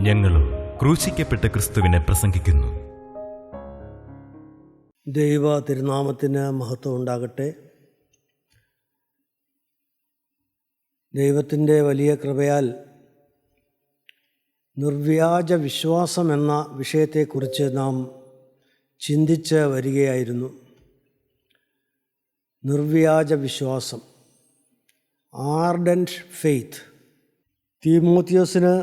ഞങ്ങളും ക്രൂശിക്കപ്പെട്ട ക്രിസ്തുവിനെ പ്രസംഗിക്കുന്നു. ദൈവ തിരുനാമത്തിന് മഹത്വം ഉണ്ടാകട്ടെ. ദൈവത്തിൻ്റെ വലിയ കൃപയാൽ നിർവ്യാജ വിശ്വാസം എന്ന വിഷയത്തെക്കുറിച്ച് നാം ചിന്തിച്ച് വരികയായിരുന്നു. നിർവ്യാജ വിശ്വാസം, ആർഡൻറ്റ് ഫെയ്ത്ത്. തീമോത്തിയോസിന്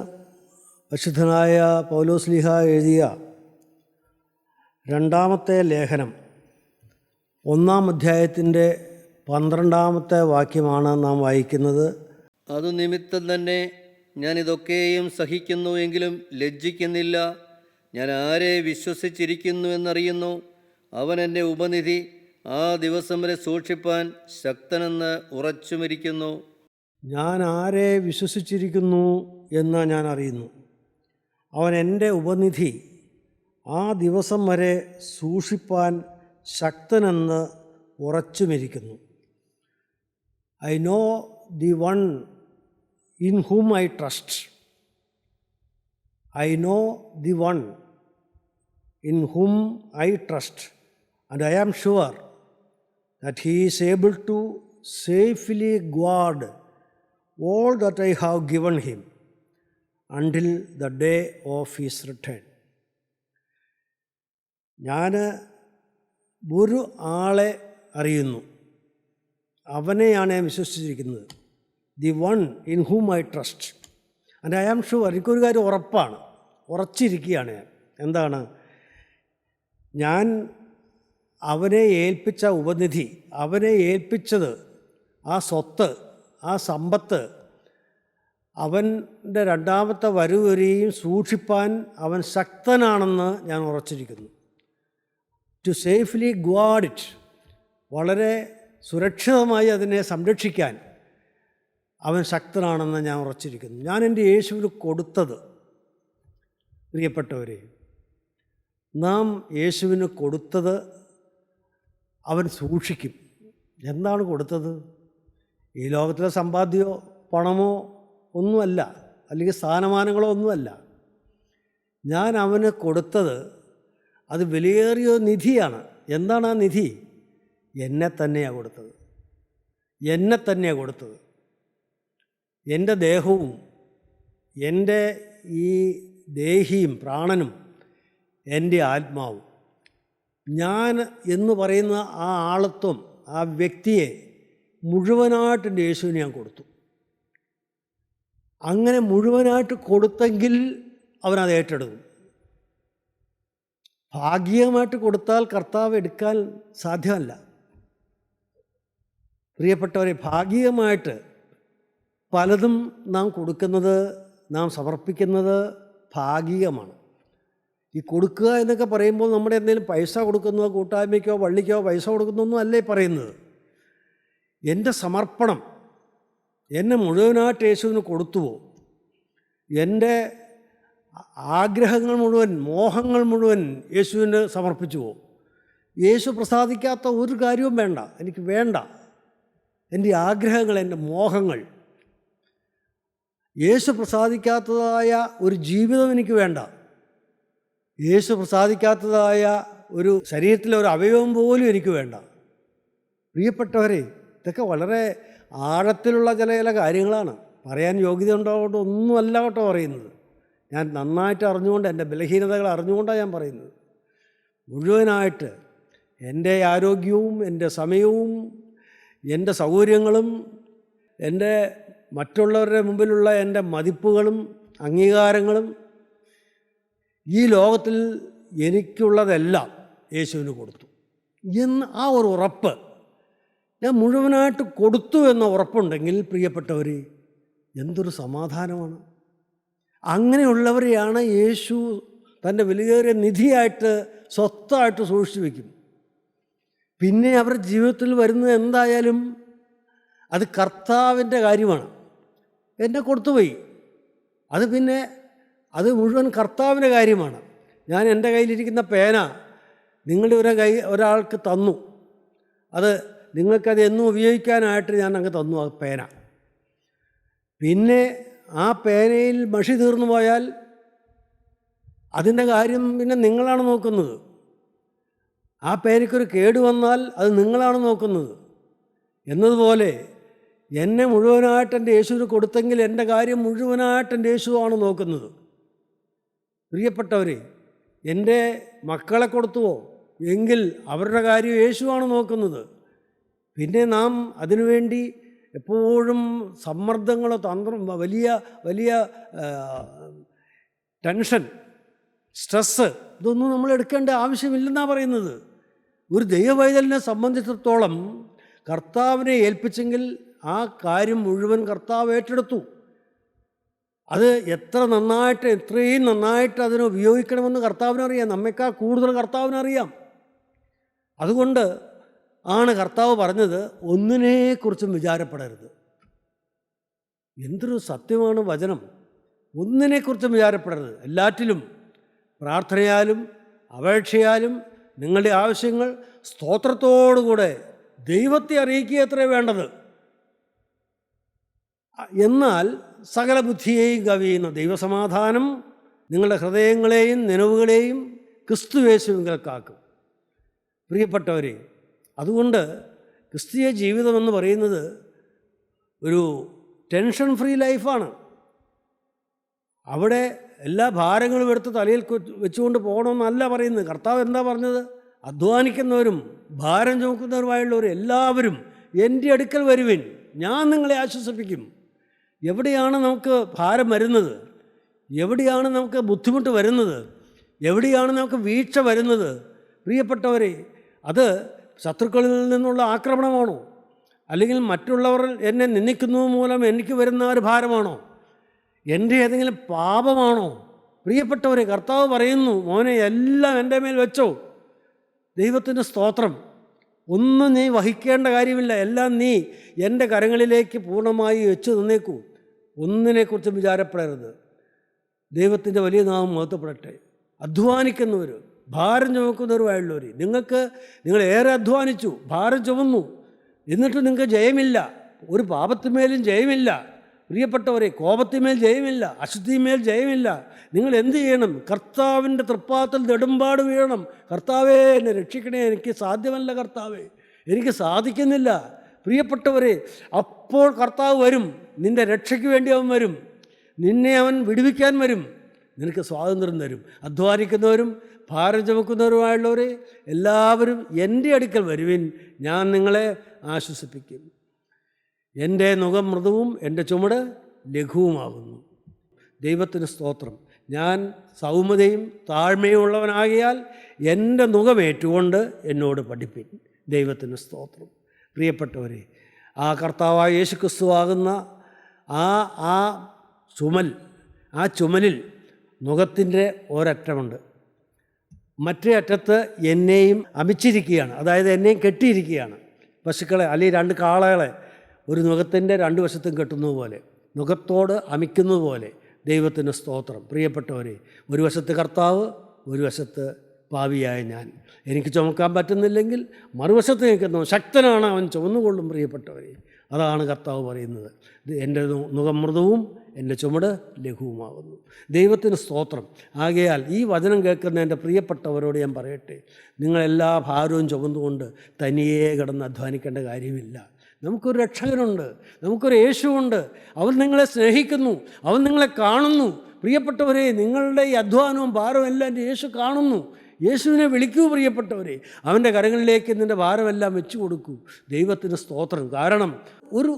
പരിശുദ്ധനായ പൗലോസ്ലീഹ എഴുതിയ രണ്ടാമത്തെ ലേഖനം 1-ാം അധ്യായത്തിൻ്റെ 12-ാമത്തെ വാക്യമാണ് നാം വായിക്കുന്നത്. അതു നിമിത്തം തന്നെ ഞാൻ ഇതൊക്കെയും സഹിക്കുന്നു, എങ്കിലും ലജ്ജിക്കുന്നില്ല. ഞാൻ ആരെ വിശ്വസിച്ചിരിക്കുന്നു എന്നറിയുന്നു. അവൻ എൻ്റെ ഉപനിധി ആ ദിവസം വരെ സൂക്ഷിപ്പാൻ ശക്തനെന്ന് ഉറച്ചുമിരിക്കുന്നു. ഞാൻ ആരെ വിശ്വസിച്ചിരിക്കുന്നു എന്ന് ഞാൻ അറിയുന്നു. അവൻ എൻ്റെ ഉപനിധി ആ ദിവസം വരെ സൂക്ഷിപ്പാൻ ശക്തനെന്ന് ഉറച്ചുമിരിക്കുന്നു. I know the one in whom I trust. I know the one in whom I trust, and I am sure that he is able to safely guard all that I have given him until the day of his return. ഞാൻ ഒരു ആളെ അറിയുന്നു, അവനെയാണ് ഞാൻ വിശ്വസിച്ചിരിക്കുന്നത്. The one in whom I trust and I am sure. എനിക്കൊരു കാര്യം ഉറപ്പാണ്, ഉറച്ചിരിക്കുകയാണ് ഞാൻ. എന്താണ്? ഞാൻ അവനെ ഏൽപ്പിച്ച ഉപനിധി, അവനെ ഏൽപ്പിച്ചത്, ആ സ്വത്ത്, ആ സമ്പത്ത് അവൻ്റെ രണ്ടാമത്തെ വരവ് വരെയും സൂക്ഷിപ്പാൻ അവൻ ശക്തനാണെന്ന് ഞാൻ ഉറച്ചിരിക്കുന്നു. ടു സേഫ്ലി ഗാർഡ് ഇറ്റ്, വളരെ സുരക്ഷിതമായി അതിനെ സംരക്ഷിക്കാൻ അവൻ ശക്തനാണെന്ന് ഞാൻ ഉറച്ചിരിക്കുന്നു. ഞാൻ എൻ്റെ യേശുവിന് കൊടുത്തത്, പ്രിയപ്പെട്ടവരെ, നാം യേശുവിന് കൊടുത്തത് അവൻ സൂക്ഷിക്കും. എന്താണ് കൊടുത്തത്? ഈ ലോകത്തിലെ സമ്പാദ്യമോ പണമോ ഒന്നുമല്ല, അല്ലെങ്കിൽ സ്ഥാനമാനങ്ങളോ ഒന്നുമല്ല. ഞാൻ അവന് കൊടുത്തത് അത് വിലയേറിയ നിധിയാണ്. എന്താണ് ആ നിധി? എന്നെ തന്നെയാണ് കൊടുത്തത്. എന്നെ തന്നെയാണ് കൊടുത്തത്. എൻ്റെ ദേഹവും എൻ്റെ ഈ ദേഹിയും പ്രാണനും എൻ്റെ ആത്മാവും, ഞാൻ എന്ന് പറയുന്ന ആ ആളത്വം, ആ വ്യക്തിയെ മുഴുവനായിട്ട് എൻ്റെ യേശുവിന് ഞാൻ കൊടുത്തു. അങ്ങനെ മുഴുവനായിട്ട് കൊടുത്തെങ്കിൽ അവനത് ഏറ്റെടുക്കും. ഭാഗികമായിട്ട് കൊടുത്താൽ കർത്താവ് എടുക്കാൻ സാധ്യമല്ല. പ്രിയപ്പെട്ടവരെ, ഭാഗികമായിട്ട് പലതും നാം കൊടുക്കുന്നത്, നാം സമർപ്പിക്കുന്നത് ഭാഗികമാണ്. ഈ കൊടുക്കുക എന്നൊക്കെ പറയുമ്പോൾ നമ്മുടെ എന്തെങ്കിലും പൈസ കൊടുക്കുന്നതോ കൂട്ടായ്മയ്ക്കോ പള്ളിക്കോ പൈസ കൊടുക്കുന്നൊന്നും അല്ലേ പറയുന്നത്. എൻ്റെ സമർപ്പണം, എന്നെ മുഴുവനായിട്ട് യേശുവിന് കൊടുത്തുവോ, എൻ്റെ ആഗ്രഹങ്ങൾ മുഴുവൻ, മോഹങ്ങൾ മുഴുവൻ യേശുവിന് സമർപ്പിച്ചുവോ? യേശു പ്രസാദിക്കാത്ത ഒരു കാര്യവും വേണ്ട, എനിക്ക് വേണ്ട. എൻ്റെ ആഗ്രഹങ്ങൾ, എൻ്റെ മോഹങ്ങൾ, യേശു പ്രസാദിക്കാത്തതായ ഒരു ജീവിതം എനിക്ക് വേണ്ട. യേശു പ്രസാദിക്കാത്തതായ ഒരു ശരീരത്തിലെ ഒരു അവയവം പോലും എനിക്ക് വേണ്ട. പ്രിയപ്പെട്ടവരെ, ഇതൊക്കെ വളരെ ആഴത്തിലുള്ള ചില കാര്യങ്ങളാണ്. പറയാൻ യോഗ്യത ഉണ്ടാകൊണ്ട് ഒന്നുമല്ല കേട്ടോ പറയുന്നത്. ഞാൻ നന്നായിട്ട് അറിഞ്ഞുകൊണ്ട്, എൻ്റെ ബലഹീനതകൾ അറിഞ്ഞുകൊണ്ടാണ് ഞാൻ പറയുന്നത്. മുഴുവനായിട്ട് എൻ്റെ ആരോഗ്യവും എൻ്റെ സമയവും എൻ്റെ സൗകര്യങ്ങളും എൻ്റെ മറ്റുള്ളവരുടെ മുമ്പിലുള്ള എൻ്റെ മതിപ്പുകളും അംഗീകാരങ്ങളും, ഈ ലോകത്തിൽ എനിക്കുള്ളതെല്ലാം യേശുവിന് കൊടുത്തു എന്ന് ആ ഒരു ഉറപ്പ്, ഞാൻ മുഴുവനായിട്ട് കൊടുത്തു എന്ന ഉറപ്പുണ്ടെങ്കിൽ, പ്രിയപ്പെട്ടവർ, എന്തൊരു സമാധാനമാണ്. അങ്ങനെയുള്ളവരെയാണ് യേശു തൻ്റെ വിലയേറിയ നിധിയായിട്ട്, സ്വത്തായിട്ട് സൂക്ഷിച്ചു വയ്ക്കും. പിന്നെ അവരുടെ ജീവിതത്തിൽ വരുന്നത് എന്തായാലും അത് കർത്താവിൻ്റെ കാര്യമാണ്. എന്നെ കൊടുത്തുപോയി, അത് പിന്നെ അത് മുഴുവൻ കർത്താവിൻ്റെ കാര്യമാണ്. ഞാൻ എൻ്റെ കയ്യിലിരിക്കുന്ന പേന നിങ്ങളുടെ ഒരാൾക്ക് തന്നു, അത് നിങ്ങൾക്കത് എന്നും ഉപയോഗിക്കാനായിട്ട് ഞാൻ അങ്ങ് തന്നു ആ പേന. പിന്നെ ആ പേനയിൽ മഷി തീർന്നു പോയാൽ അതിൻ്റെ കാര്യം പിന്നെ നിങ്ങളാണ് നോക്കുന്നത്. ആ പേനയ്ക്കൊരു കേട് വന്നാൽ അത് നിങ്ങളാണ് നോക്കുന്നത്. എന്നതുപോലെ എന്നെ മുഴുവനായിട്ട് എൻ്റെ യേശുവിന് കൊടുത്തെങ്കിൽ എൻ്റെ കാര്യം മുഴുവനായിട്ട് എൻ്റെ യേശുവാണ് നോക്കുന്നത്. പ്രിയപ്പെട്ടവരെ, എൻ്റെ മക്കളെ കൊടുത്തുവോ എങ്കിൽ അവരുടെ കാര്യം യേശുവാണ് നോക്കുന്നത്. പിന്നെ നാം അതിനുവേണ്ടി എപ്പോഴും സമ്മർദ്ദങ്ങളോ വലിയ വലിയ ടെൻഷൻ, സ്ട്രെസ്സ് ഇതൊന്നും നമ്മൾ എടുക്കേണ്ട ആവശ്യമില്ലെന്നാണ് പറയുന്നത്. ഒരു ദൈവവൈതലിനെ സംബന്ധിച്ചിടത്തോളം കർത്താവിനെ ഏൽപ്പിച്ചെങ്കിൽ ആ കാര്യം മുഴുവൻ കർത്താവ് ഏറ്റെടുത്തു. അത് എത്രയും നന്നായിട്ട് അതിനെ ഉപയോഗിക്കണമെന്ന് കർത്താവിനറിയാം. നമ്മേക്കാൾ കൂടുതൽ കർത്താവിനറിയാം. അതുകൊണ്ട് ആണ് കർത്താവ് പറഞ്ഞത്, ഒന്നിനെക്കുറിച്ചും വിചാരപ്പെടരുത്. എന്തൊരു സത്യമാണ് വചനം. ഒന്നിനെക്കുറിച്ചും വിചാരപ്പെടരുത്. എല്ലാറ്റിലും പ്രാർത്ഥനയാലും അപേക്ഷയാലും നിങ്ങളുടെ ആവശ്യങ്ങൾ സ്തോത്രത്തോടുകൂടെ ദൈവത്തെ അറിയിക്കുക അത്രേ വേണ്ടത്. എന്നാൽ സകല ബുദ്ധിയെയും കവിയുന്ന ദൈവസമാധാനം നിങ്ങളുടെ ഹൃദയങ്ങളെയും നിലവുകളെയും ക്രിസ്തുയേശുവിങ്കൽ കാക്കും. പ്രിയപ്പെട്ടവരെ, അതുകൊണ്ട് ക്രിസ്തീയ ജീവിതമെന്ന് പറയുന്നത് ഒരു ടെൻഷൻ ഫ്രീ ലൈഫാണ്. അവിടെ എല്ലാ ഭാരങ്ങളും എടുത്ത് തലയിൽ വെച്ചുകൊണ്ട് പോകണമെന്നല്ല പറയുന്നത്. കർത്താവ് എന്താ പറഞ്ഞത്? അധ്വാനിക്കുന്നവരും ഭാരം ചുമക്കുന്നവരുമായുള്ളവർ എല്ലാവരും എൻ്റെ അടുക്കൽ വരുവിൻ, ഞാൻ നിങ്ങളെ ആശ്വസിപ്പിക്കും. എവിടെയാണ് നമുക്ക് ഭാരം വരുന്നത്? എവിടെയാണ് നമുക്ക് ബുദ്ധിമുട്ട് വരുന്നത്? എവിടെയാണ് നമുക്ക് വീഴ്ച വരുന്നത്? പ്രിയപ്പെട്ടവരെ, അത് ശത്രുക്കളിൽ നിന്നുള്ള ആക്രമണമാണോ? അല്ലെങ്കിൽ മറ്റുള്ളവർ എന്നെ നിന്ദിക്കുന്നത് മൂലം എനിക്ക് വരുന്ന ഒരു ഭാരമാണോ? എൻ്റെ ഏതെങ്കിലും പാപമാണോ? പ്രിയപ്പെട്ടവരെ, കർത്താവ് പറയുന്നു, മോനെ എല്ലാം എൻ്റെ മേൽ വെച്ചോ. ദൈവത്തിൻ്റെ സ്തോത്രം. ഒന്നും നീ വഹിക്കേണ്ട കാര്യമില്ല, എല്ലാം നീ എൻ്റെ കരങ്ങളിലേക്ക് പൂർണ്ണമായി വെച്ച് തന്നേക്കൂ. ഒന്നിനെക്കുറിച്ചും വിചാരപ്പെടരുത്. ദൈവത്തിൻ്റെ വലിയ നാമം മഹത്വപ്പെടട്ടെ. അധ്വാനിക്കുന്നവർ, ഭാരം ചുമക്കുന്നവരുമായുള്ളവർ, നിങ്ങൾ ഏറെ അധ്വാനിച്ചു, ഭാരം ചുമന്നു, എന്നിട്ട് നിങ്ങൾക്ക് ജയമില്ല. ഒരു പാപത്തിന്മേലും ജയമില്ല. പ്രിയപ്പെട്ടവരെ, കോപത്തിന്മേൽ ജയമില്ല, അശുദ്ധിമേൽ ജയമില്ല. നിങ്ങൾ എന്ത് ചെയ്യണം? കർത്താവിൻ്റെ തൃപ്പാദത്തിൽ നെടുമ്പാട് വീഴണം. കർത്താവേ, എന്നെ രക്ഷിക്കണേ, എനിക്ക് സാധ്യമല്ല കർത്താവേ, എനിക്ക് സാധിക്കുന്നില്ല. പ്രിയപ്പെട്ടവരെ, അപ്പോൾ കർത്താവ് വരും. നിൻ്റെ രക്ഷയ്ക്ക് വേണ്ടി അവൻ വരും. നിന്നെ അവൻ വിടുവിക്കാൻ വരും. നിനക്ക് സ്വാതന്ത്ര്യം തരും. അധ്വാനിക്കുന്നവരും ഭാരം ചുമക്കുന്നവരുമായുള്ളവരെ എല്ലാവരും എൻ്റെ അടുക്കൽ വരുവിൻ, ഞാൻ നിങ്ങളെ ആശ്വസിപ്പിക്കും. എൻ്റെ നുകം മൃദുവും എൻ്റെ ചുമട് ലഘുവുമാകുന്നു. ദൈവത്തിന് സ്തോത്രം. ഞാൻ സൗമ്യതയും താഴ്മയും ഉള്ളവനാകിയാൽ എൻ്റെ നുകമേറ്റുകൊണ്ട് എന്നോട് പഠിപ്പിൻ. ദൈവത്തിന് സ്തോത്രം. പ്രിയപ്പെട്ടവരെ, ആ കർത്താവായ യേശുക്രിസ്തുവാകുന്ന ആ ചുമലിൽ നുകത്തിൻ്റെ ഒരറ്റമുണ്ട്. മറ്റേ അറ്റത്ത് എന്നെയും അമിച്ചിരിക്കുകയാണ്, അതായത് എന്നെയും കെട്ടിയിരിക്കുകയാണ്. പശുക്കളെ അല്ലെങ്കിൽ രണ്ട് കാളകളെ ഒരു നുകത്തിൻ്റെ രണ്ട് വശത്തും കെട്ടുന്നത് പോലെ, നുകത്തോട് അമിക്കുന്നത് പോലെ. ദൈവത്തിന് സ്തോത്രം. പ്രിയപ്പെട്ടവരെ, ഒരു വശത്ത് കർത്താവ്, ഒരു വശത്ത് പാപിയായ ഞാൻ. എനിക്ക് ചുമക്കാൻ പറ്റുന്നില്ലെങ്കിൽ മറുവശത്ത് നിൽക്കുന്ന ശക്തനാണ്, അവൻ ചുമന്നുകൊള്ളും. പ്രിയപ്പെട്ടവരെ, അതാണ് കർത്താവ് പറയുന്നത്. എൻ്റെ നുകം മൃദുവും എൻ്റെ ചുമട് ലഘുവുമാകുന്നു. ദൈവത്തിന് സ്തോത്രം. ആകയാൽ ഈ വചനം കേൾക്കുന്ന എൻ്റെ പ്രിയപ്പെട്ടവരോട് ഞാൻ പറയട്ടെ, നിങ്ങളെല്ലാ ഭാരവും ചുമന്നുകൊണ്ട് തനിയെ കിടന്ന് അധ്വാനിക്കേണ്ട കാര്യമില്ല. നമുക്കൊരു രക്ഷകനുണ്ട്, നമുക്കൊരു യേശുവുണ്ട്. അവൻ നിങ്ങളെ സ്നേഹിക്കുന്നു, അവൻ നിങ്ങളെ കാണുന്നു. പ്രിയപ്പെട്ടവരെ, നിങ്ങളുടെ ഈ അധ്വാനവും ഭാരവും എല്ലാം എൻ്റെ യേശു കാണുന്നു. യേശുവിനെ വിളിക്കൂ പ്രിയപ്പെട്ടവരെ. അവൻ്റെ കരങ്ങളിലേക്ക് നിൻ്റെ ഭാരമെല്ലാം വെച്ചു കൊടുക്കൂ. ദൈവത്തിന് സ്തോത്രം. കാരണം ഒരു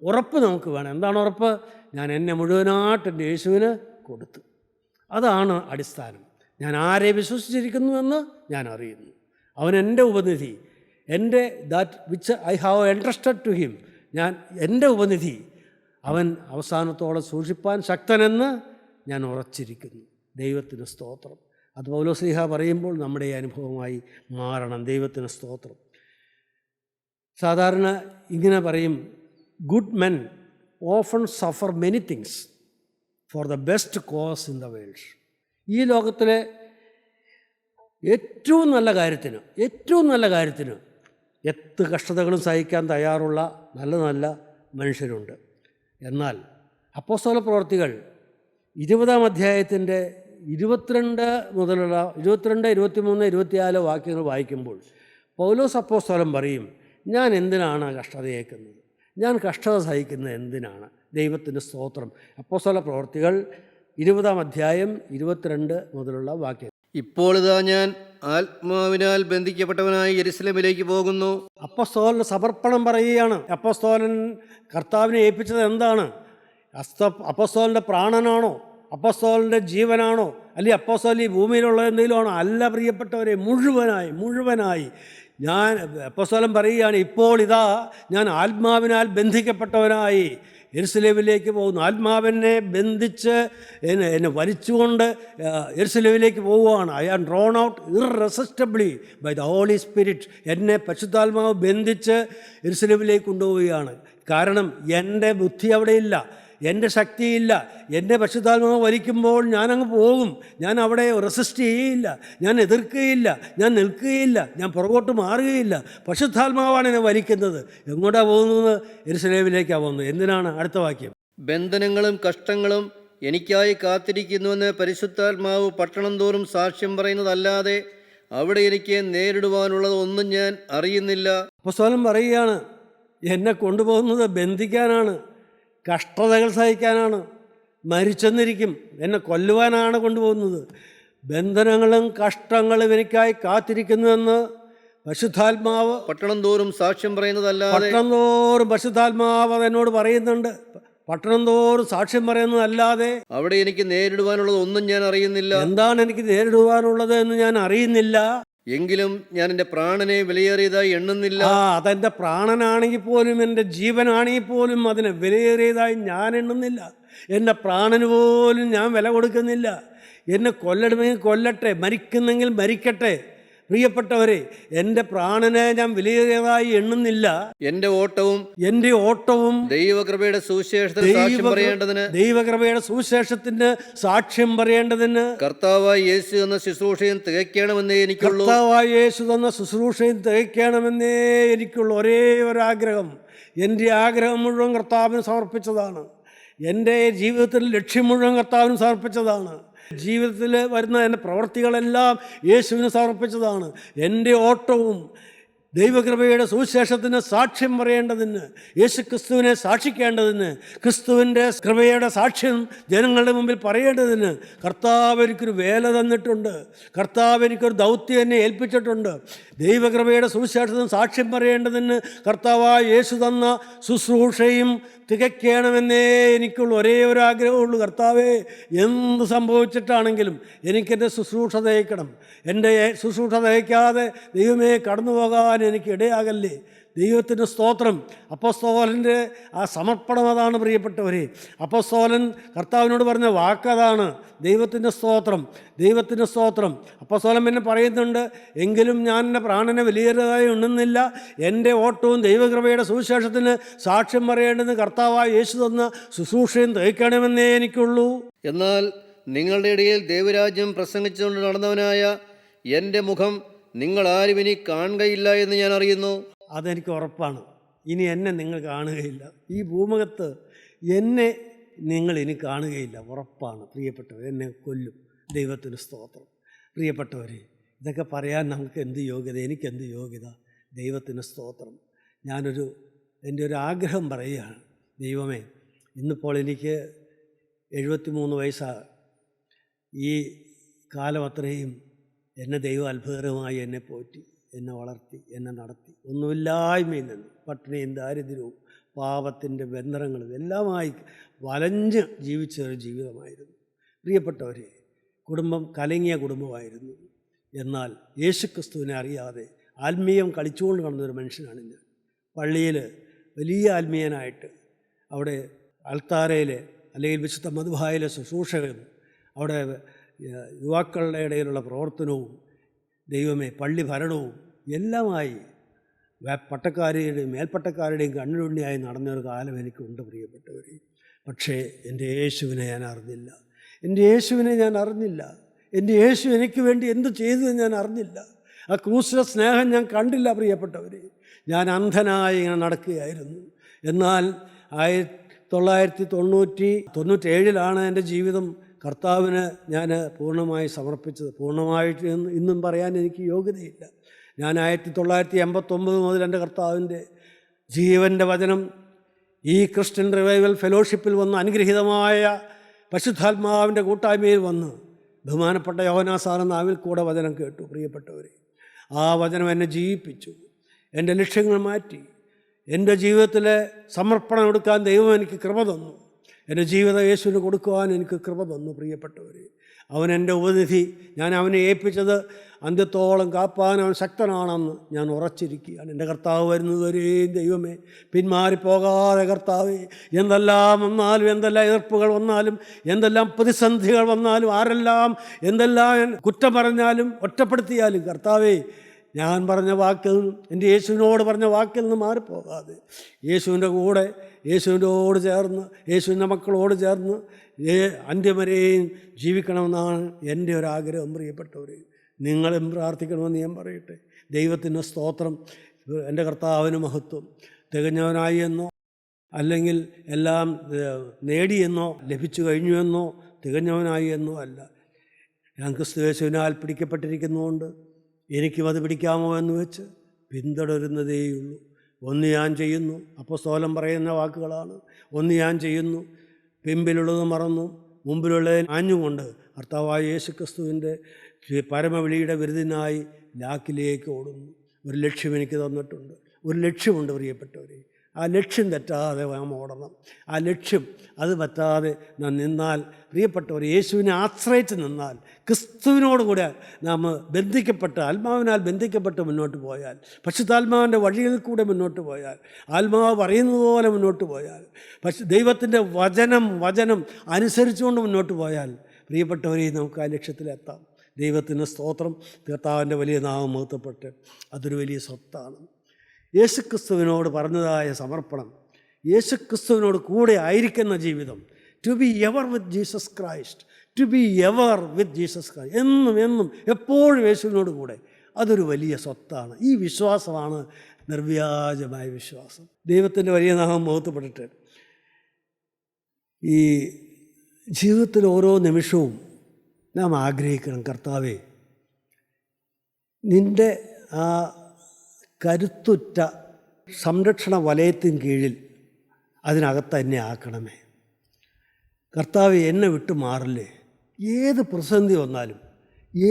ഉറപ്പ് നമുക്ക് വേണം. എന്താണ് ഉറപ്പ്? ഞാൻ എന്നെ മുഴുവനായിട്ട് എൻ്റെ യേശുവിന് കൊടുത്തു. അതാണ് അടിസ്ഥാനം. ഞാൻ ആരെ വിശ്വസിച്ചിരിക്കുന്നുവെന്ന് ഞാൻ അറിയുന്നു. അവൻ എൻ്റെ ഉപനിധി, എൻ്റെ that which I have entrusted to him. എൻ്റെ ഉപനിധി അവൻ അവസാനത്തോടെ സൂക്ഷിപ്പാൻ ശക്തനെന്ന് ഞാൻ ഉറച്ചിരിക്കുന്നു. ദൈവത്തിന് സ്തോത്രം. അത് പൗലോസ്ലീഹ പറയുമ്പോൾ നമ്മുടെ ഈ അനുഭവമായി മാറണം. ദൈവത്തിന് സ്തോത്രം. സാധാരണ ഇങ്ങനെ പറയും, good men often suffer many things for the best cause in the world. ഈ ലോകത്തിലെ ഏറ്റവും നല്ല കാര്യത്തിന് എത്ര കഷ്ടതകളും സഹിക്കാൻ തയ്യാറുള്ള നല്ല മനുഷ്യരുണ്ട്. എന്നാൽ അപ്പോസ്തല പ്രവർത്തികൾ 20-ാം അധ്യായത്തിൻ്റെ 22 മുതലുള്ള 22, 23, 24 വാക്യങ്ങൾ വായിക്കുമ്പോൾ പൗലോസ് അപ്പോസ്തലൻ പറയും, ഞാൻ എന്തിനാണ് കഷ്ടതയേക്കുന്നത്, ഞാൻ കഷ്ടത സഹിക്കുന്നത് എന്തിനാണ്? ദൈവത്തിൻ്റെ സ്തോത്രം. അപ്പോസ്തല പ്രവൃത്തികൾ 20-ാം അധ്യായം 22 മുതലുള്ള വാക്യം. ഇപ്പോൾ ഇതാ ഞാൻ ആത്മാവിനാൽ ബന്ധിക്കപ്പെട്ടവനായി യെരുശലേമിലേക്ക് പോകുന്നു. അപ്പോസ്തലന് സമർപ്പണം പറയുകയാണ്. അപ്പോസ്തലൻ കർത്താവിനെ ഏൽപ്പിച്ചത് എന്താണ്? അപ്പോസ്തലൻ്റെ പ്രാണനാണോ? അപ്പോസ്തലൻ്റെ ജീവനാണോ? അല്ലെങ്കിൽ അപ്പോസ്തലൻ ഈ ഭൂമിയിലുള്ള എന്തെങ്കിലും ആണോ? അല്ല പ്രിയപ്പെട്ടവരെ, മുഴുവനായി ഞാൻ അപ്പോസ്തലൻ പറയുകയാണ്, ഇപ്പോൾ ഇതാ ഞാൻ ആത്മാവിനാൽ ബന്ധിക്കപ്പെട്ടവനായി യെരുശലേമിലേക്ക് പോകുന്നു. ആത്മാവിനെ ബന്ധിച്ച് എന്നെ വലിച്ചുകൊണ്ട് യെരുശലേമിലേക്ക് പോവുകയാണ്. I am drawn out irresistibly by the Holy Spirit. എന്നെ പരിശുദ്ധാത്മാവ് ബന്ധിച്ച് യെരുശലേമിലേക്ക് കൊണ്ടുപോവുകയാണ്. കാരണം എൻ്റെ ബുദ്ധി അവിടെയില്ല, എൻ്റെ ശക്തിയില്ല. എൻ്റെ പരിശുദ്ധാത്മാവ് വലിക്കുമ്പോൾ ഞാനങ്ങ് പോകും. ഞാൻ അവിടെ റെസിസ്റ്റ് ചെയ്യില്ല, ഞാൻ എതിർക്കുകയില്ല, ഞാൻ നിൽക്കുകയില്ല, ഞാൻ പുറകോട്ട് മാറുകയില്ല. പരിശുദ്ധാത്മാവാണ് എന്നെ വലിക്കുന്നത്. എങ്ങോട്ടാണ് പോകുന്നത്? യെരുശലേമിലേക്കാണ് പോകുന്നത്. എന്തിനാണ്? അടുത്ത വാക്യം. ബന്ധനങ്ങളും കഷ്ടങ്ങളും എനിക്കായി കാത്തിരിക്കുന്നുവെന്ന് പരിശുദ്ധാത്മാവ് പട്ടണം തോറും സാക്ഷ്യം പറയുന്നതല്ലാതെ അവിടെ എനിക്ക് നേരിടുവാനുള്ളത് ഒന്നും ഞാൻ അറിയുന്നില്ല. അപ്പോസ്തലൻ പറയുകയാണ്, എന്നെ കൊണ്ടുപോകുന്നത് ബന്ധിക്കാനാണ്, കഷ്ടതകൾ സഹിക്കാനാണ്, മരിച്ചെന്നിരിക്കും, എന്നെ കൊല്ലുവാനാണ് കൊണ്ടുപോകുന്നത്. ബന്ധനങ്ങളും കഷ്ടങ്ങളും എനിക്കായി കാത്തിരിക്കുന്നുവെന്ന് പരിശുദ്ധാത്മാവ് പട്ടണം തോറും സാക്ഷ്യം പറയുന്നതല്ലാതെ പട്ടണം തോറും പരിശുദ്ധാത്മാവ് എന്നോട് പറയുന്നുണ്ട്. പട്ടണം തോറും സാക്ഷ്യം പറയുന്നതല്ലാതെ അവിടെ എനിക്ക് നേരിടുവാനുള്ളത് ഒന്നും ഞാൻ അറിയുന്നില്ല. എന്താണ് എനിക്ക് നേരിടുവാനുള്ളത് എന്ന് ഞാൻ അറിയുന്നില്ല. എങ്കിലും ഞാൻ എൻ്റെ പ്രാണനെ വിലയേറിയതായി എണ്ണുന്നില്ല. അതെൻ്റെ പ്രാണനാണെങ്കിൽ പോലും, എൻ്റെ ജീവനാണെങ്കിൽ പോലും അതിനെ വിലയേറിയതായി ഞാൻ എണ്ണുന്നില്ല. എൻ്റെ പ്രാണന് പോലും ഞാൻ വില കൊടുക്കുന്നില്ല. എന്നെ കൊല്ലണമെങ്കിൽ കൊല്ലട്ടെ, മരിക്കുന്നെങ്കിൽ മരിക്കട്ടെ. പ്രിയപ്പെട്ടവരെ, എൻ്റെ പ്രാണനെ ഞാൻ വിലയേറിയതായി എണ്ണുന്നില്ല. എൻ്റെ ഓട്ടവും ദൈവകൃപയുടെ സുവിശേഷത്തിന് സാക്ഷ്യം പറയേണ്ടതിന് ദൈവകൃപയുടെ സുവിശേഷത്തിന് സാക്ഷ്യം പറയേണ്ടതിന് കർത്താവായ യേശു എന്ന ശുശ്രൂഷയും തികയ്ക്കണമെന്നേ എനിക്കുള്ളൂ. ഒരേ ഒരു ആഗ്രഹം. എൻ്റെ ആഗ്രഹം മുഴുവൻ കർത്താവിന് സമർപ്പിച്ചതാണ്. എൻ്റെ ജീവിതത്തിൽ ലക്ഷ്യം മുഴുവൻ കർത്താവിന് സമർപ്പിച്ചതാണ്. ജീവിതത്തിൽ വരുന്ന എൻ്റെ പ്രവൃത്തികളെല്ലാം യേശുവിന് സമർപ്പിച്ചതാണ്. എൻ്റെ ഓട്ടവും ദൈവകൃപയുടെ സുവിശേഷത്തിന് സാക്ഷ്യം പറയേണ്ടതിന്, യേശു ക്രിസ്തുവിനെ സാക്ഷിക്കേണ്ടതിന്, ക്രിസ്തുവിൻ്റെ കൃപയുടെ സാക്ഷ്യം ജനങ്ങളുടെ മുമ്പിൽ പറയേണ്ടതിന് കർത്താവ് എനിക്കൊരു വേല തന്നിട്ടുണ്ട്. കർത്താവ് എനിക്കൊരു ദൗത്യം എന്നെ ഏൽപ്പിച്ചിട്ടുണ്ട്. ദൈവകൃപയുടെ സുവിശേഷത്തിന് സാക്ഷ്യം പറയേണ്ടതിന് കർത്താവായ യേശു തന്ന ശുശ്രൂഷയും തികയ്ക്കണമെന്നേ എനിക്കുള്ള ഒരേ ഒരു ആഗ്രഹമുള്ളൂ. കർത്താവേ, എന്ത് സംഭവിച്ചിട്ടാണെങ്കിലും എനിക്കെൻ്റെ ശുശ്രൂഷ തികയ്ക്കണം. എൻ്റെ ശുശ്രൂഷ തികയ്ക്കാതെ ദൈവമേ കടന്നു പോകാൻ എനിക്ക് ഇടയാകല്ലേ. ദൈവത്തിന് സ്തോത്രം. അപ്പോസ്തലൻ്റെ ആ സമർപ്പണം അതാണ് പ്രിയപ്പെട്ടവരെ. അപ്പോസ്തലൻ കർത്താവിനോട് പറഞ്ഞ വാക്കതാണ്, ദൈവത്തിൻ്റെ സ്തോത്രം, ദൈവത്തിൻ്റെ സ്തോത്രം. അപ്പോസ്തലൻ പിന്നെ പറയുന്നുണ്ട്, എങ്കിലും ഞാൻ എൻ്റെ പ്രാണനെ വിലയേറിയതായി എണ്ണുന്നില്ല. എൻ്റെ ഓട്ടവും ദൈവകൃപയുടെ സുവിശേഷത്തിന് സാക്ഷ്യം പറയേണ്ടത് കർത്താവായ യേശു തന്ന ശുശ്രൂഷയും തികയ്ക്കണമെന്നേ എനിക്കുള്ളൂ. എന്നാൽ നിങ്ങളുടെ ഇടയിൽ ദൈവരാജ്യം പ്രസംഗിച്ചുകൊണ്ട് നടന്നവനായ എൻ്റെ മുഖം നിങ്ങൾ ആരും ഇനി കാണുകയില്ല എന്ന് ഞാൻ അറിയുന്നു. അതെനിക്ക് ഉറപ്പാണ്. ഇനി എന്നെ നിങ്ങൾ കാണുകയില്ല. ഈ ഭൂമുഖത്ത് എന്നെ നിങ്ങൾ ഇനി കാണുകയില്ല, ഉറപ്പാണ്. പ്രിയപ്പെട്ടവർ, എന്നെ കൊല്ലും. ദൈവത്തിന് സ്തോത്രം. പ്രിയപ്പെട്ടവരെ, ഇതൊക്കെ പറയാൻ നമുക്ക് എന്ത് യോഗ്യത, എനിക്കെന്ത് യോഗ്യത? ദൈവത്തിന് സ്തോത്രം. എൻ്റെ ഒരു ആഗ്രഹം പറയുകയാണ്. ദൈവമേ, ഇന്നിപ്പോൾ എനിക്ക് 73 വയസ്സാണ്. ഈ കാലം അത്രയും എന്നെ ദൈവം അത്ഭുതകരമായി എന്നെ പോറ്റി, എന്നെ വളർത്തി, എന്നെ നടത്തി. ഒന്നുമില്ലായ്മയിൽ നിന്ന് പട്ടിണിയും ദാരിദ്ര്യവും പാപത്തിൻ്റെ ബന്ധനങ്ങളും എല്ലാമായി വലഞ്ഞ് ജീവിച്ച ഒരു ജീവിതമായിരുന്നു. പ്രിയപ്പെട്ടവരെ, കുടുംബം കലങ്ങിയ കുടുംബമായിരുന്നു. എന്നാൽ യേശുക്രിസ്തുവിനെ അറിയാതെ ആത്മീയം കളിച്ചുകൊണ്ട് നടന്നൊരു മനുഷ്യനാണ് ഞാൻ. പള്ളിയിൽ വലിയ ആത്മീയനായിട്ട് അവിടെ അൾത്താരയിൽ അല്ലെങ്കിൽ വിശുദ്ധ മധുബായിലെ ശുശ്രൂഷകളും അവിടെ യുവാക്കളുടെ ഇടയിലുള്ള പ്രവർത്തനവും ദൈവമേ പള്ളി ഭരണവും എല്ലാമായി പട്ടക്കാരുടെയും മേൽപ്പട്ടക്കാരുടെയും കണ്ണിലുണ്ണിയായി നടന്നൊരു കാലം എനിക്കുണ്ട് പ്രിയപ്പെട്ടവരെ. പക്ഷേ എൻ്റെ യേശുവിനെ ഞാൻ അറിഞ്ഞില്ല. എൻ്റെ യേശു എനിക്ക് വേണ്ടി എന്ത് ചെയ്തതെന്ന് ഞാൻ അറിഞ്ഞില്ല. ആ ക്രൂശിലെ സ്നേഹം ഞാൻ കണ്ടില്ല പ്രിയപ്പെട്ടവരെ. ഞാൻ അന്ധനായി ഇങ്ങനെ നടക്കുകയായിരുന്നു. എന്നാൽ 1997 എൻ്റെ ജീവിതം കർത്താവിന് ഞാൻ പൂർണ്ണമായി സമർപ്പിച്ചത്. പൂർണ്ണമായിട്ട് ഇന്നും പറയാൻ എനിക്ക് യോഗ്യതയില്ല. ഞാൻ 1989 മുതൽ എൻ്റെ കർത്താവിൻ്റെ ജീവൻ്റെ വചനം ഈ ക്രിസ്ത്യൻ റിവൈവൽ ഫെലോഷിപ്പിൽ വന്ന് അനുഗ്രഹീതമായ പരിശുദ്ധാത്മാവിൻ്റെ കൂട്ടായ്മയിൽ വന്ന് ബഹുമാനപ്പെട്ട യോഹന്നാൻ സാറിൻ്റെ നാവിൽ കൂടെ വചനം കേട്ടു. പ്രിയപ്പെട്ടവരെ, ആ വചനം എന്നെ ജീവിപ്പിച്ചു, എൻ്റെ ലക്ഷ്യങ്ങൾ മാറ്റി, എൻ്റെ ജീവിതത്തിലെ സമർപ്പണം എടുക്കാൻ ദൈവം എനിക്ക് കൃപ തന്നു, എൻ്റെ ജീവിതം യേശുവിന് കൊടുക്കുവാൻ എനിക്ക് കൃപ തന്നു. പ്രിയപ്പെട്ടവരെ, അവൻ എൻ്റെ ഉപനിധി. ഞാൻ അവനെ ഏൽപ്പിച്ചത് അന്ത്യത്തോളം കാപ്പാൻ അവൻ ശക്തനാണെന്ന് ഞാൻ ഉറച്ചിരിക്കുകയാണ്. എൻ്റെ കർത്താവ് വരുന്നതുവരെയും ദൈവമേ പിന്മാറിപ്പോകാതെ കർത്താവേ, എന്തെല്ലാം വന്നാലും, എന്തെല്ലാം എതിർപ്പുകൾ വന്നാലും, എന്തെല്ലാം പ്രതിസന്ധികൾ വന്നാലും, ആരെല്ലാം എന്തെല്ലാം കുറ്റം പറഞ്ഞാലും ഒറ്റപ്പെടുത്തിയാലും കർത്താവേ, ഞാൻ പറഞ്ഞ വാക്കിൽ നിന്ന്, എൻ്റെ യേശുവിനോട് പറഞ്ഞ വാക്കിൽ നിന്ന് മാറിപ്പോകാതെ യേശുവിൻ്റെ കൂടെ, യേശുവിനോട് ചേർന്ന്, യേശുവിൻ്റെ മക്കളോട് ചേർന്ന് അന്ത്യം വരെയും ജീവിക്കണമെന്നാണ് എൻ്റെ ഒരാഗ്രഹം. പ്രിയപ്പെട്ടവർ, നിങ്ങളും പ്രാർത്ഥിക്കണമെന്ന് ഞാൻ പറയട്ടെ. ദൈവത്തിൻ്റെ സ്തോത്രം. എൻ്റെ കർത്താവിന് മഹത്വം. തികഞ്ഞവനായി എന്നോ അല്ലെങ്കിൽ എല്ലാം നേടിയെന്നോ ലഭിച്ചു കഴിഞ്ഞുവെന്നോ തികഞ്ഞവനായി എന്നോ അല്ല. ഞാൻ ക്രിസ്തു യേശുവിനാൽ പിടിക്കപ്പെട്ടിരിക്കുന്നതുകൊണ്ട് എനിക്കും അത് പിടിക്കാമോ എന്ന് വെച്ച് പിന്തുടരുന്നതേയുള്ളൂ. ഒന്ന് ഞാൻ ചെയ്യുന്നു, അപ്പോസ്തലൻ പറയുന്ന വാക്കുകളാണ്. ഒന്ന് ഞാൻ ചെയ്യുന്നു, പിമ്പിലുള്ളത് മറന്നു മുമ്പിലുള്ളത് ആഞ്ഞുകൊണ്ട് കർത്താവായ യേശു ക്രിസ്തുവിൻ്റെ പരമവിളിയുടെ വിരുദിനായി ലാക്കിലേക്ക് ഓടുന്നു. ഒരു ലക്ഷ്യം എനിക്ക് തന്നിട്ടുണ്ട്, ഒരു ലക്ഷ്യമുണ്ട് പ്രിയപ്പെട്ടവരെ. ആ ലക്ഷ്യം തെറ്റാതെ നാം ഓടണം. ആ ലക്ഷ്യം അത് പറ്റാതെ നാം നിന്നാൽ, പ്രിയപ്പെട്ടവർ, യേശുവിനെ ആശ്രയിച്ച് നിന്നാൽ, ക്രിസ്തുവിനോട് കൂടെ നാം ബന്ധിക്കപ്പെട്ട്, ആത്മാവിനാൽ ബന്ധിക്കപ്പെട്ട് മുന്നോട്ട് പോയാൽ, പരിശുദ്ധാത്മാവിൻ്റെ വഴിയിൽ കൂടെ മുന്നോട്ട് പോയാൽ, ആത്മാവ് പറയുന്നത് പോലെ മുന്നോട്ട് പോയാൽ, ദൈവത്തിൻ്റെ വചനം അനുസരിച്ചുകൊണ്ട് മുന്നോട്ട് പോയാൽ, പ്രിയപ്പെട്ടവരെ, നമുക്ക് ആ ലക്ഷ്യത്തിലെത്താം. ദൈവത്തിന് സ്തോത്രം. കർത്താവിൻ്റെ വലിയ നാമം മഹത്വപ്പെട്ട് അതൊരു വലിയ സ്വത്താണ്. യേശുക്രിസ്തുവിനോട് പറഞ്ഞതായ സമർപ്പണം, യേശുക്രിസ്തുവിനോട് കൂടെ ആയിരിക്കുന്ന ജീവിതം, to be ever with Jesus Christ, to be ever with Jesus Christ, എന്നും എപ്പോഴും യേശുവിനോട് കൂടെ, അതൊരു വലിയ സ്വത്താണ്. ഈ വിശ്വാസമാണ് നിർവ്യാജമായ വിശ്വാസം. ദൈവത്തിൻ്റെ വലിയ നാമം മഹത്വപ്പെട്ടിട്ട് ഈ ജീവിതത്തിൽ ഓരോ നിമിഷവും നാം ആഗ്രഹിക്കണം, കർത്താവേ, നിൻ്റെ ആ കരുത്തുറ്റ സംരക്ഷണ വലയത്തിന് കീഴിൽ അതിനകത്ത് എന്നെ ആക്കണമേ. കർത്താവേ, എന്നെ വിട്ടു മാറില്ലേ. ഏത് പ്രതിസന്ധി വന്നാലും,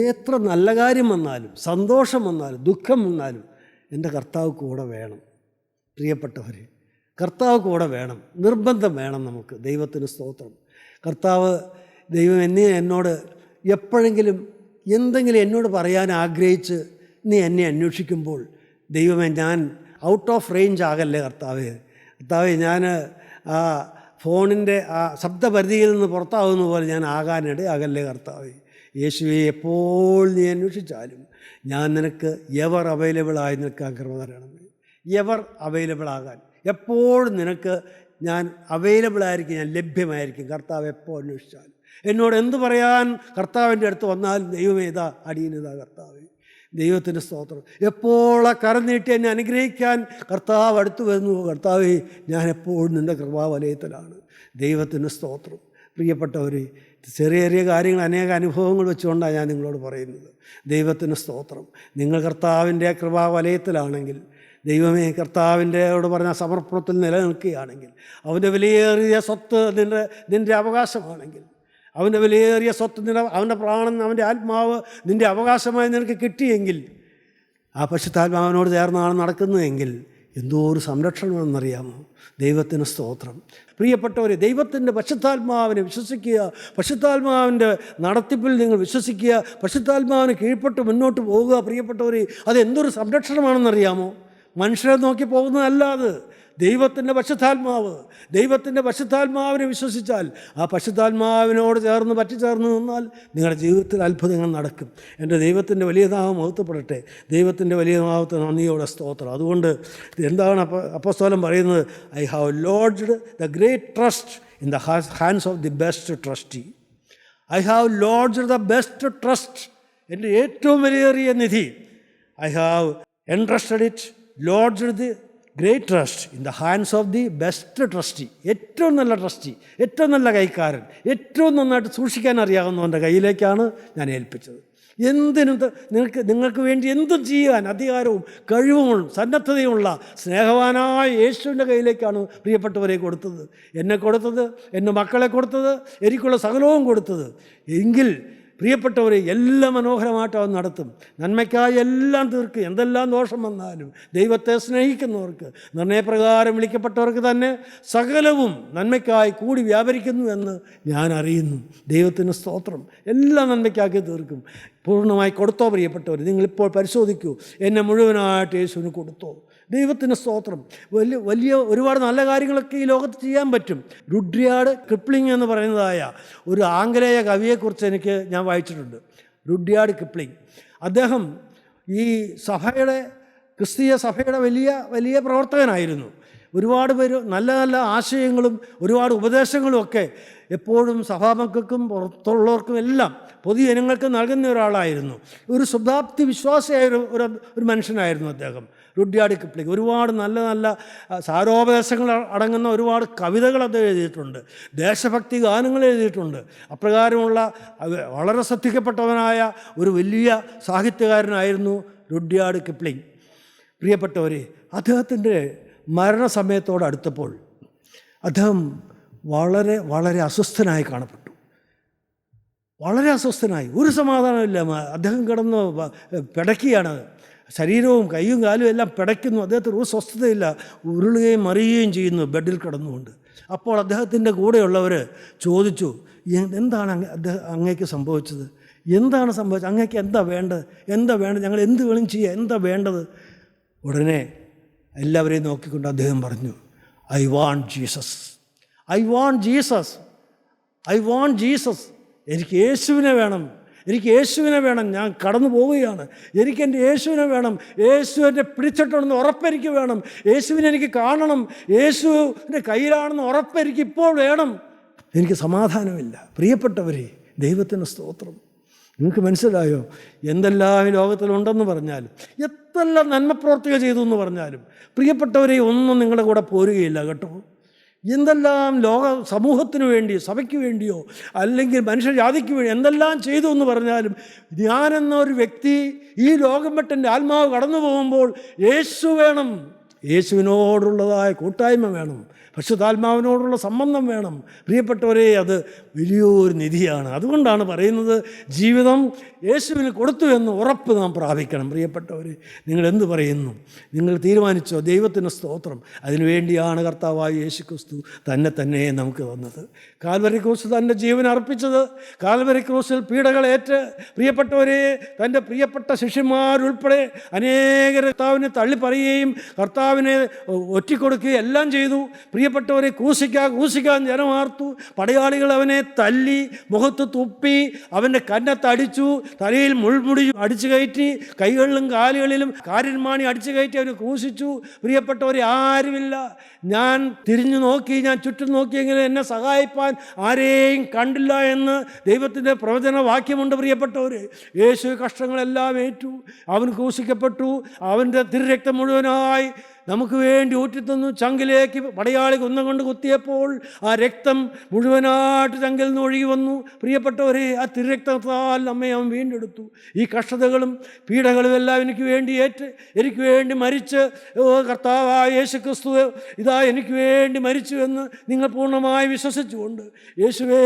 എത്ര നല്ല കാര്യം വന്നാലും, സന്തോഷം വന്നാലും, ദുഃഖം വന്നാലും എൻ്റെ കർത്താവ് കൂടെ വേണം. പ്രിയപ്പെട്ടവർ, കർത്താവ് കൂടെ വേണം, നിർബന്ധം വേണം നമുക്ക്. ദൈവത്തിന് സ്തോത്രം. ദൈവം എന്നോട് എപ്പോഴെങ്കിലും എന്തെങ്കിലും എന്നോട് പറയാൻ ആഗ്രഹിച്ച് നീ എന്നെ അന്വേഷിക്കുമ്പോൾ, ദൈവമേ, ഞാൻ ഔട്ട് ഓഫ് റേഞ്ച് ആകല്ലേ കർത്താവേ. ഞാൻ ആ ഫോണിൻ്റെ ആ ശബ്ദപരിധിയിൽ നിന്ന് പുറത്താകുന്ന പോലെ ഞാൻ ആകാനിടയാകല്ലേ കർത്താവേ. യേശുവെ, എപ്പോൾ നീ അന്വേഷിച്ചാലും ഞാൻ നിനക്ക് എവർ അവൈലബിളായി നിൽക്കാൻ കൃപ തരണമേ. എവർ അവൈലബിൾ ആകാൻ, എപ്പോഴും നിനക്ക് ഞാൻ അവൈലബിളായിരിക്കും, ഞാൻ ലഭ്യമായിരിക്കും. കർത്താവ് എപ്പോൾ അന്വേഷിച്ചാലും, എന്നോട് എന്ത് പറയാൻ കർത്താവിൻ്റെ അടുത്ത് വന്നാലും, ദൈവമേ ഇതാ അടിയനിതാ കർത്താവേ. ദൈവത്തിൻ്റെ സ്തോത്രം. എപ്പോൾ ആ കരം നീട്ടി എന്നെ അനുഗ്രഹിക്കാൻ കർത്താവ് അടുത്ത് വരുന്നു. കർത്താവേ, ഞാൻ എപ്പോഴും നിൻ്റെ കൃപാവലയത്തിലാണ്. ദൈവത്തിൻ്റെ സ്തോത്രം. പ്രിയപ്പെട്ടവർ, ചെറിയ ചെറിയ കാര്യങ്ങൾ, അനേക അനുഭവങ്ങൾ വെച്ചുകൊണ്ടാണ് ഞാൻ നിങ്ങളോട് പറയുന്നത്. ദൈവത്തിൻ്റെ സ്തോത്രം. നിങ്ങൾ കർത്താവിൻ്റെ കൃപാവലയത്തിലാണെങ്കിൽ, ദൈവമേ, കർത്താവിൻ്റെയോട് പറഞ്ഞ സമർപ്പണത്തിൽ നിലനിൽക്കുകയാണെങ്കിൽ, അവൻ്റെ വിലയേറിയ സ്വത്ത് നിൻ്റെ അവകാശമാണെങ്കിൽ, അവൻ്റെ വിലയേറിയ സ്വത്ത് അവൻ്റെ പ്രാണൻ, അവൻ്റെ ആത്മാവ് നിൻ്റെ അവകാശമായി നിനക്ക് കിട്ടിയെങ്കിൽ, ആ പരിശുദ്ധാത്മാവിനോട് ചേർന്നാണ് നടക്കുന്നതെങ്കിൽ എന്തോ ഒരു സംരക്ഷണമെന്നറിയാമോ. ദൈവത്തിന് സ്തോത്രം. പ്രിയപ്പെട്ടവരെ, ദൈവത്തിൻ്റെ പരിശുദ്ധാത്മാവിനെ വിശ്വസിക്കുക, പരിശുദ്ധാത്മാവിൻ്റെ നടത്തിപ്പിൽ നിങ്ങൾ വിശ്വസിക്കുക, പരിശുദ്ധാത്മാവിന് കീഴ്പ്പെട്ട് മുന്നോട്ട് പോവുക. പ്രിയപ്പെട്ടവരെ, അതെന്തൊരു സംരക്ഷണമാണെന്നറിയാമോ. മനുഷ്യരെ നോക്കി പോകുന്നതല്ല അത്. ദൈവത്തിൻ്റെ പരിശുദ്ധാത്മാവിനെ വിശ്വസിച്ചാൽ, ആ പരിശുദ്ധാത്മാവിനോട് പറ്റിച്ചേർന്ന് നിന്നാൽ നിങ്ങളുടെ ജീവിതത്തിൽ അത്ഭുതങ്ങൾ നടക്കും. എൻ്റെ ദൈവത്തിൻ്റെ വലിയ നാമം മഹത്വപ്പെടട്ടെ. ദൈവത്തിൻ്റെ വലിയ നാമത്തിന് നന്ദിയോടെ സ്തോത്രം. അതുകൊണ്ട് എന്താണ് അപ്പോസ്തലൻ പറയുന്നത്? I have lodged the great trust in the hands of the best trustee. I have lodged the best trust, എൻ്റെ ഏറ്റവും വിലയേറിയ നിധി. I have entrusted it, lodged great trust in the hands of the best trustee. ഏറ്റവും നല്ല trustee, ഏറ്റവും നല്ല കൈക്കാരൻ, ഏറ്റവും നന്നായിട്ട് സൂക്ഷിക്കാൻ അറിയാവുന്നവൻ്റെ കയ്യിലേക്കാണ് ഞാൻ ഏൽപ്പിച്ചത്. എന്തിനും നിങ്ങൾക്ക് വേണ്ടി എന്തും ചെയ്യാൻ അധികാരവും കഴിവും സന്നദ്ധതയുമുള്ള സ്നേഹവാനായ യേശുവിൻ്റെ കയ്യിലേക്കാണ് പ്രിയപ്പെട്ടവരെ കൊടുത്തത്. എന്നെ കൊടുത്തത്, എൻ്റെ മക്കളെ കൊടുത്തത്, എനിക്കുള്ള സകലവും കൊടുത്തത്. എങ്കിൽ പ്രിയപ്പെട്ടവരെ എല്ലാം മനോഹരമായിട്ട് അവൻ നടത്തും. നന്മയ്ക്കായി എല്ലാം തീർക്കും. എന്തെല്ലാം ദോഷം വന്നാലും ദൈവത്തെ സ്നേഹിക്കുന്നവർക്ക്, നിർണയപ്രകാരം വിളിക്കപ്പെട്ടവർക്ക് തന്നെ സകലവും നന്മയ്ക്കായി കൂടി വ്യാപരിക്കുന്നു എന്ന് ഞാൻ അറിയുന്നു. ദൈവത്തിന് സ്തോത്രം. എല്ലാം നന്മയ്ക്കാക്കി തീർക്കും. പൂർണ്ണമായി കൊടുത്തോ പ്രിയപ്പെട്ടവർ? നിങ്ങളിപ്പോൾ പരിശോധിക്കൂ. എന്നെ മുഴുവനായിട്ട് യേശുവിന് കൊടുത്തോ? ദൈവത്തിന് സ്തോത്രം. വലിയ ഒരുപാട് നല്ല കാര്യങ്ങളൊക്കെ ഈ ലോകത്ത് ചെയ്യാൻ പറ്റും. രുഡ്യാർഡ് കിപ്ലിംഗ് എന്ന് പറയുന്നതായ ഒരു ആംഗലേയ കവിയെക്കുറിച്ച് ഞാൻ വായിച്ചിട്ടുണ്ട്. രുഡ്യാർഡ് കിപ്ലിംഗ്. അദ്ദേഹം ഈ ക്രിസ്തീയ സഭയുടെ വലിയ പ്രവർത്തകനായിരുന്നു. ഒരുപാട് പേര് നല്ല നല്ല ആശയങ്ങളും ഒരുപാട് ഉപദേശങ്ങളും ഒക്കെ എപ്പോഴും സഭാമക്കൾക്കും പുറത്തുള്ളവർക്കും എല്ലാം പൊതുജനങ്ങൾക്ക് നൽകുന്ന ഒരാളായിരുന്നു. ഒരു ശുദ്ധാപ്തി വിശ്വാസിയായ ഒരു മനുഷ്യനായിരുന്നു അദ്ദേഹം, രുഡ്യാർഡ് കിപ്ലിംഗ്. ഒരുപാട് നല്ല നല്ല സാരോപദേശങ്ങൾ അടങ്ങുന്ന ഒരുപാട് കവിതകൾ അദ്ദേഹം എഴുതിയിട്ടുണ്ട്. ദേശഭക്തി ഗാനങ്ങൾ എഴുതിയിട്ടുണ്ട്. അപ്രകാരമുള്ള വളരെ ശ്രദ്ധിക്കപ്പെട്ടവനായ ഒരു വലിയ സാഹിത്യകാരനായിരുന്നു രുഡ്യാർഡ് കിപ്ലിംഗ്. പ്രിയപ്പെട്ടവരെ, അദ്ദേഹത്തിൻ്റെ മരണസമയത്തോടടുത്തപ്പോൾ അദ്ദേഹം വളരെ വളരെ അസ്വസ്ഥനായി കാണപ്പെട്ടു. വളരെ അസ്വസ്ഥനായി, ഒരു സമാധാനമില്ല. അദ്ദേഹം കിടന്ന് പിടയ്ക്കുകയാണ്. ശരീരവും കൈയും കാലും എല്ലാം പിടയ്ക്കുന്നു. അദ്ദേഹത്തിന് ഒരു സ്വസ്ഥതയില്ല. ഉരുളുകയും മറിയുകയും ചെയ്യുന്നു ബെഡിൽ കിടന്നുകൊണ്ട്. അപ്പോൾ അദ്ദേഹത്തിൻ്റെ കൂടെയുള്ളവർ ചോദിച്ചു, എന്താണ് അങ്ങേക്ക് സംഭവിച്ചത്? എന്താണ് സംഭവിച്ചത്? അങ്ങേക്ക് എന്താ വേണ്ടത്? ഞങ്ങൾ എന്ത് വേണം ചെയ്യാം? എന്താ വേണ്ടത്? ഉടനെ എല്ലാവരെയും നോക്കിക്കൊണ്ട് അദ്ദേഹം പറഞ്ഞു, ഐ വാണ്ട് ജീസസ്. എനിക്ക് യേശുവിനെ വേണം. ഞാൻ കടന്നു പോവുകയാണ്. എനിക്കെൻ്റെ യേശുവിനെ വേണം. യേശു എന്നെ പിടിച്ചിട്ടുണ്ടെന്ന് ഉറപ്പെനിക്ക് വേണം. യേശുവിനെ എനിക്ക് കാണണം. യേശുവിൻ്റെ കയ്യിലാണെന്ന് ഉറപ്പെനിക്ക് ഇപ്പോൾ വേണം. എനിക്ക് സമാധാനമില്ല. പ്രിയപ്പെട്ടവരെ, ദൈവത്തിന് സ്തോത്രം. നിങ്ങൾക്ക് മനസ്സിലായോ? എന്തെല്ലാം ഈ ലോകത്തിലുണ്ടെന്ന് പറഞ്ഞാലും, എത്രയെല്ലാം നന്മപ്രവർത്തികൾ ചെയ്തു എന്ന് പറഞ്ഞാലും, പ്രിയപ്പെട്ടവരെ, ഒന്നും നിങ്ങളുടെ കൂടെ പോരുകയില്ല കേട്ടോ. എന്തെല്ലാം സമൂഹത്തിന് വേണ്ടി, സഭയ്ക്ക് വേണ്ടിയോ അല്ലെങ്കിൽ മനുഷ്യജാതിക്ക് വേണ്ടി എന്തെല്ലാം ചെയ്തു എന്ന് പറഞ്ഞാലും, ഞാനെന്ന ഒരു വ്യക്തി ഈ ലോകം വിട്ട് എൻ്റെ ആത്മാവ് കടന്നു പോകുമ്പോൾ യേശു വേണം. യേശുവിനോടുള്ളതായ കൂട്ടായ്മ വേണം. പരിശുദ്ധാത്മാവിനോടുള്ള സംബന്ധം വേണം. പ്രിയപ്പെട്ടവരെ, അത് വലിയൊരു നിധിയാണ്. അതുകൊണ്ടാണ് പറയുന്നത്, ജീവിതം യേശുവിന് കൊടുത്തു എന്ന് ഉറപ്പ് നാം പ്രാപിക്കണം. പ്രിയപ്പെട്ടവരെ, നിങ്ങൾ എന്ത് പറയുന്നു? നിങ്ങൾ തീരുമാനിച്ചോ? ദൈവത്തിന് സ്തോത്രം. അതിനുവേണ്ടിയാണ് കർത്താവായ യേശു ക്രിസ്തു തന്നെ നമുക്ക് തന്നത്. കാൽവരി ക്രൂശിൽ തൻ്റെ ജീവൻ അർപ്പിച്ചത്. കാൽവരി ക്രൂശിൽ പീഡകളേറ്റ് പ്രിയപ്പെട്ടവരെ, തൻ്റെ പ്രിയപ്പെട്ട ശിഷ്യന്മാരുൾപ്പെടെ അനേകർ കർത്താവിനെ തള്ളിപ്പറയുകയും കർത്താവിനെ ഒറ്റിക്കൊടുക്കുകയും എല്ലാം ചെയ്തു. പ്രിയപ്പെട്ടവരെ, ക്രൂശിക്കാൻ ജനമാർത്തു. പടയാളികൾ അവനെ തല്ലി, മുഖത്ത് തുപ്പി, അവൻ്റെ കന്നത്തടിച്ചു, തലയിൽ മുൾമുടി അടിച്ചു കയറ്റി, കൈകളിലും കാലുകളിലും കാര്യന്മാണി അടിച്ചു കയറ്റി അവനെ ക്രൂശിച്ചു. പ്രിയപ്പെട്ടവരെ, ആരുമില്ല. ഞാൻ തിരിഞ്ഞു നോക്കി, ഞാൻ ചുറ്റും നോക്കിയെങ്കിലും എന്നെ സഹായിപ്പാൻ ആരെയും കണ്ടില്ല എന്ന് ദൈവത്തിൻ്റെ പ്രവചന വാക്യമുണ്ട്. പ്രിയപ്പെട്ടവരെ, യേശു കഷ്ടങ്ങളെല്ലാം ഏറ്റു. അവൻ ക്രൂശിക്കപ്പെട്ടു. അവൻ്റെ തിരുരക്തം മുഴുവനായി നമുക്ക് വേണ്ടി ഊറ്റിത്തന്നു. ചങ്കിലേക്ക് പടയാളി കുന്നം കൊണ്ട് കുത്തിയപ്പോൾ ആ രക്തം മുഴുവനായിട്ട് ചങ്കിൽ നിന്ന് ഒഴുകി വന്നു. പ്രിയപ്പെട്ടവരെ, ആ തിരുരക്തത്താൽ നമ്മെ അവൻ വീണ്ടെടുത്തു. ഈ കഷ്ടതകളും പീഡകളും എല്ലാം എനിക്ക് വേണ്ടി എനിക്ക് വേണ്ടി മരിച്ച്, കർത്താവായ യേശു ക്രിസ്തു ഇതാ എനിക്ക് വേണ്ടി മരിച്ചു എന്ന് നിങ്ങൾ പൂർണ്ണമായി വിശ്വസിച്ചുകൊണ്ട്, യേശുവേ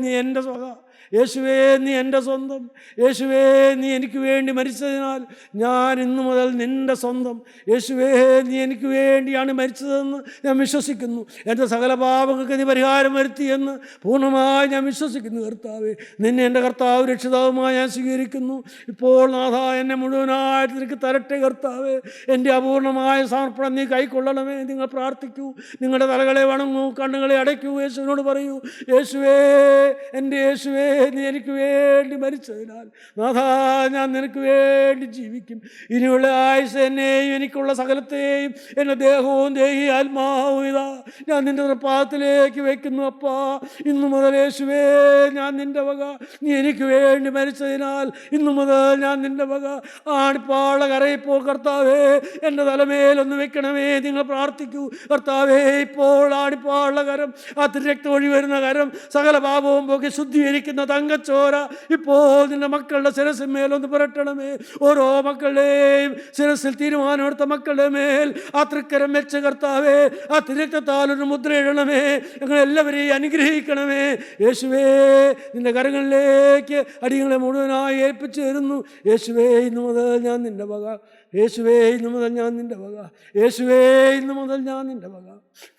നീ എൻ്റെ സ്വക, യേശുവേ നീ എൻ്റെ സ്വന്തം, യേശുവേ നീ എനിക്ക് വേണ്ടി മരിച്ചതിനാൽ ഞാൻ ഇന്നു മുതൽ നിൻ്റെ സ്വന്തം, യേശുവേ നീ എനിക്ക് വേണ്ടിയാണ് മരിച്ചതെന്ന് ഞാൻ വിശ്വസിക്കുന്നു. എൻ്റെ സകല പാപങ്ങൾക്ക് നീ പരിഹാരം വരുത്തിയെന്ന് പൂർണ്ണമായി ഞാൻ വിശ്വസിക്കുന്നു. കർത്താവേ, നിന്നെ എൻ്റെ കർത്താവ് രക്ഷിതാവുമായി ഞാൻ സ്വീകരിക്കുന്നു. ഇപ്പോൾ നാഥ, എന്നെ മുഴുവനായിട്ട് നിനക്ക് തരട്ടെ. കർത്താവേ, എൻ്റെ അപൂർണമായ സമർപ്പണം നീ കൈക്കൊള്ളണമേ. നിങ്ങൾ പ്രാർത്ഥിക്കൂ, നിങ്ങളുടെ തലകളെ വണങ്ങൂ, കണ്ണുകളെ അടയ്ക്കൂ, യേശുവിനോട് പറയൂ, യേശുവേ എൻ്റെ യേശുവേ നീ എനിക്ക് വേണ്ടി മരിച്ചതിനാൽ നാഥാ ഞാൻ നിനക്ക് വേണ്ടി ജീവിക്കും. ഇനിയുള്ള ആയുസ് എന്നെയും എനിക്കുള്ള സകലത്തെയും എൻ്റെ ദേഹവും ദേഹി ആത്മാവും ഇതാ ഞാൻ നിൻ്റെ തൃപ്പാദത്തിലേക്ക് വയ്ക്കുന്നു. അപ്പാ, ഇന്നു മുതൽ യേശുവേ ഞാൻ നിൻ്റെ വക. നീ എനിക്ക് വേണ്ടി മരിച്ചതിനാൽ ഇന്നു മുതൽ ഞാൻ നിൻ്റെ വക. ആണിപ്പാള കരയിപ്പോൾ കർത്താവേ എൻ്റെ തലമേലൊന്ന് വെക്കണമേ. നിങ്ങൾ പ്രാർത്ഥിക്കൂ. കർത്താവേ, ഇപ്പോൾ ആണിപ്പാള കരം, ആ തിരക്തം ഒഴി വരുന്ന കരം, സകല പാപവും പോക്കി ശുദ്ധീകരിക്കുന്ന തങ്കച്ചോര ഇപ്പോൾ നിൻ്റെ മക്കളുടെ ശിരസിന്മേലൊന്ന് പുരട്ടണമേ. ഓരോ മക്കളുടെയും ശിരസിൽ തീരുമാനമെടുത്ത മക്കളുടെ മേൽ ആ തൃക്കരം വെച്ച് കർത്താവേ ആ തിരക്തത്താൽ ഒരു മുദ്ര ഇടണമേ. ഞങ്ങളെല്ലാവരെയും അനുഗ്രഹിക്കണമേ. യേശുവേ, നിൻ്റെ കരങ്ങളിലേക്ക് അടിയങ്ങളെ മുഴുവനായി ഏൽപ്പിച്ചു തരുന്നു. യേശുവേ, ഇന്നു മുതൽ ഞാൻ നിൻ്റെ വക. യേശുവേ, ഇന്നു മുതൽ ഞാൻ നിൻ്റെ വക. യേശുവേ, ഇന്നു മുതൽ ഞാൻ നിൻ്റെ വക.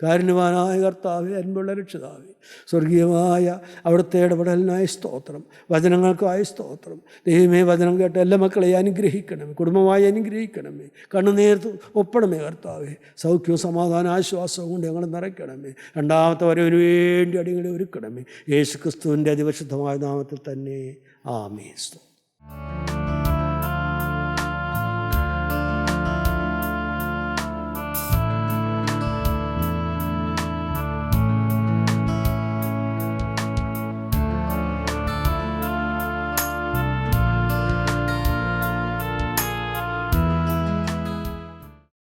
കാരുണ്യവാനായ കർത്താവേ, അൻപുള്ള രക്ഷിതാവേ, സ്വർഗീയമായ അവിടുത്തെ ഇടപെടലിനായി സ്തോത്രം, വചനങ്ങൾക്കായി സ്തോത്രം. ദൈവമേ, വചനം കേട്ട എല്ലാ മക്കളെയും അനുഗ്രഹിക്കണമേ, കുടുംബമായി അനുഗ്രഹിക്കണമേ, കണ്ണുനീർ ഒപ്പണമേ കർത്താവേ. സൗഖ്യവും സമാധാന ആശ്വാസവും കൊണ്ട് ഞങ്ങൾ നിറയ്ക്കണമേ. രണ്ടാമത്തെ വരവിന് വേണ്ടി അടികളെ ഒരുക്കണമേ. യേശു ക്രിസ്തുവിൻ്റെ അതിപരിശുദ്ധമായ നാമത്തിൽ തന്നെ. ആമേൻ.